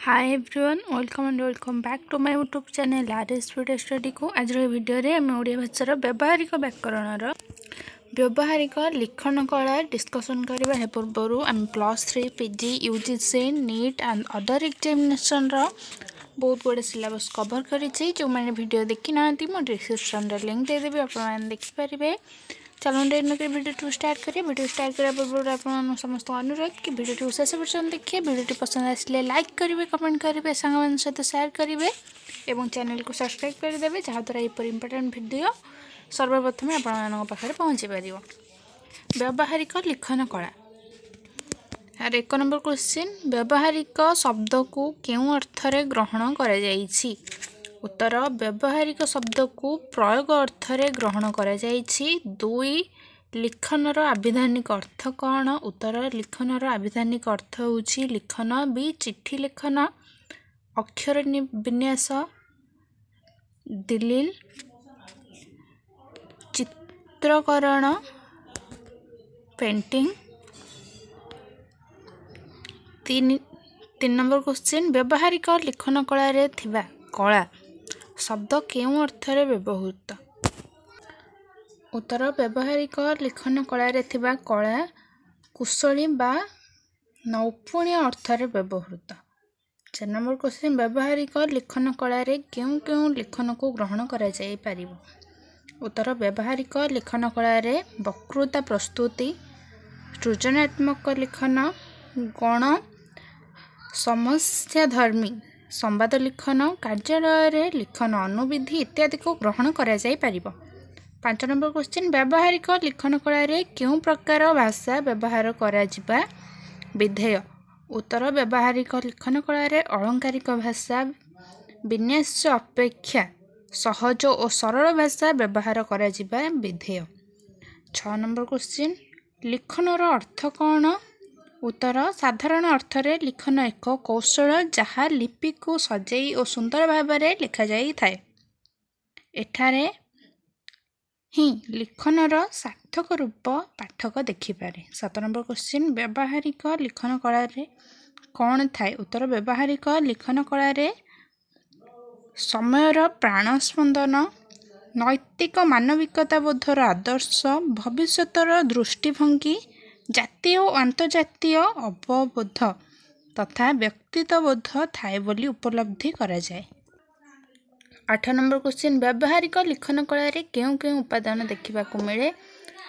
Hi everyone welcome and welcome back to my YouTube channel RS video study को आज video रे आम ओडिया भाषार व्यावहारिक व्याकरणर व्यावहारिक लिखन कला डिस्कसन करबा हे पूर्व आम +3 PG UGC NEET and other examination रो बहुत गुड़े सिलेबस कवर करिछि जो माने वीडियो देखि नांती मो डिस्क्रिप्शन रे लिंक दे देबी आपण माने देखि परिबे। चलो वीडियो स्टार्ट करिए। वीडियो स्टार्ट करा पूर्व आप समस्त अनुरोध कि वीडियो शेष पर्यटन देखिए। वीडियो पसंद आसले लाइक करेंगे, कमेंट करेंगे, सांग सहित शेयर करेंगे और चैनल को सब्सक्राइब करदे जहाँद्वारा यहपर इंपोर्टेंट वीडियो सर्वप्रथम आपण पाखे पहुँची पार। व्यावहारिक लिखन कला यार 1 नंबर क्वेश्चन, व्यावहारिक शब्द को क्यों अर्थ रे ग्रहण करा जायछि? उत्तर, व्यावहारिक शब्द को प्रयोग अर्थ रे ग्रहण करा जायछि। 2, लिखनर आविधानिक अर्थ कौन? उत्तर, लिखनर आविधानिक अर्थ होछि लिखन भी चिट्ठी लेखन, अक्षर विन्यास, दलील, चित्रकरण, पेंटिंग। 3 नंबर क्वेश्चन, व्यावहारिक लिखन कला रे थिबा कला शब्द केउं अर्थ रे व्यवहृत? उत्तर, व्यावहारिक लिखन कला रे थिबा कला कुशली बा नौपुण्य अर्थ रे व्यवहृत। 4 नंबर क्वेश्चन, व्यावहारिक लिखन कला रे केउं केउं लिखन को ग्रहण करा जाय परिबो? उत्तर, व्यावहारिक लिखन कला रे वक्तृता प्रस्तुति, सृजनात्मक लिखन, गण समस्याधर्मी संवाद लिखन, कार्यालय लिखन अनुविधि इत्यादि को ग्रहण करा जाय परिबो। 5 नंबर क्वेश्चन, व्यावहारिक लिखन कला रे केउं प्रकार भाषा व्यवहार करा जिबा विधेय? उत्तर, व्यावहारिक लिखन कला रे अलंकारिक भाषा विन्यास अपेक्षा सहज और सरल भाषा व्यवहार करा जिबा विधेय। 6 नंबर क्वेश्चन, लिखनर अर्थ कौन? उत्तर, साधारण अर्थ रे लिखन एक कौशल जहाँ लिपि को सजाई और सुंदर भाव में लिखा जाई थाए। एठारे ही लिखनर सार्थक रूप पाठक देखिपारे। 7 नंबर क्वेश्चन, व्यावहारिक लिखन कला रे कौन थाए? उत्तर, व्यावहारिक लिखन कला रे समयर प्राण स्पंदन, नैतिक मानविकता बोधर आदर्श, भविष्यतर दृष्टिभंगी, जातीय और अंतर्जातीय अवबोध तथा व्यक्तित्वबोध थाए बोली उपलब्धि करा जाए। 8 नंबर क्वेश्चन, व्यावहारिक लिखन कला रे केउं केउं उपादान देखिबा को मिले?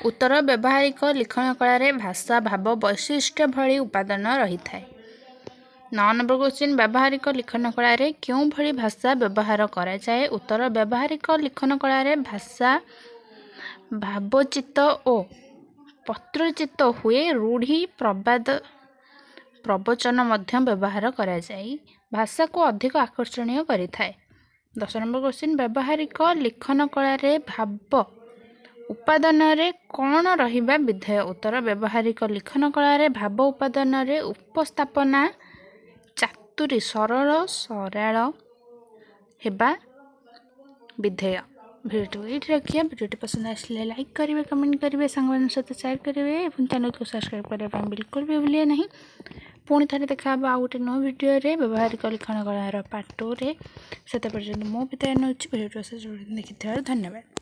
उत्तर, व्यावहारिक लिखन कला रे भाषा भाव वैशिष्ट्य भली उपादान रही थाए। 9 नंबर क्वेश्चन, व्यावहारिक लिखन कला रे केउं भली भाषा व्यवहार करा जाए? उत्तर, व्यावहारिक लिखन कला रे भाषा भावचित और पत्रचित हुए, रूढ़ी प्रवाद प्रवचन मध्य व्यवहार करा जाए भाषा को अधिक आकर्षणीय करि थाए। 10 नंबर क्वेश्चन, व्यावहारिक लिखन कला रे भाव उपादान रे कौन रहिबा विधेय? उत्तर, व्यावहारिक लिखन कला रे भाव उपादान रे उपस्थापना चातुरी सरल सरल हेबा विधेय। वीडियो ये रखिए। वीडियो पसंद आसले लाइक करेंगे, कमेंट करेंगे, सांग सहित शेयर करेंगे और चैनल को सब्सक्राइब करने बिल्कुल भी भूलिए नहीं। पुणी थे देखा आउ गोटे नुआ वीडियो रे व्यावहारिक लिखन कलार पार्ट 2 रे। से पर्यटन मो विदाय नौ वीडियो देखी धन्यवाद।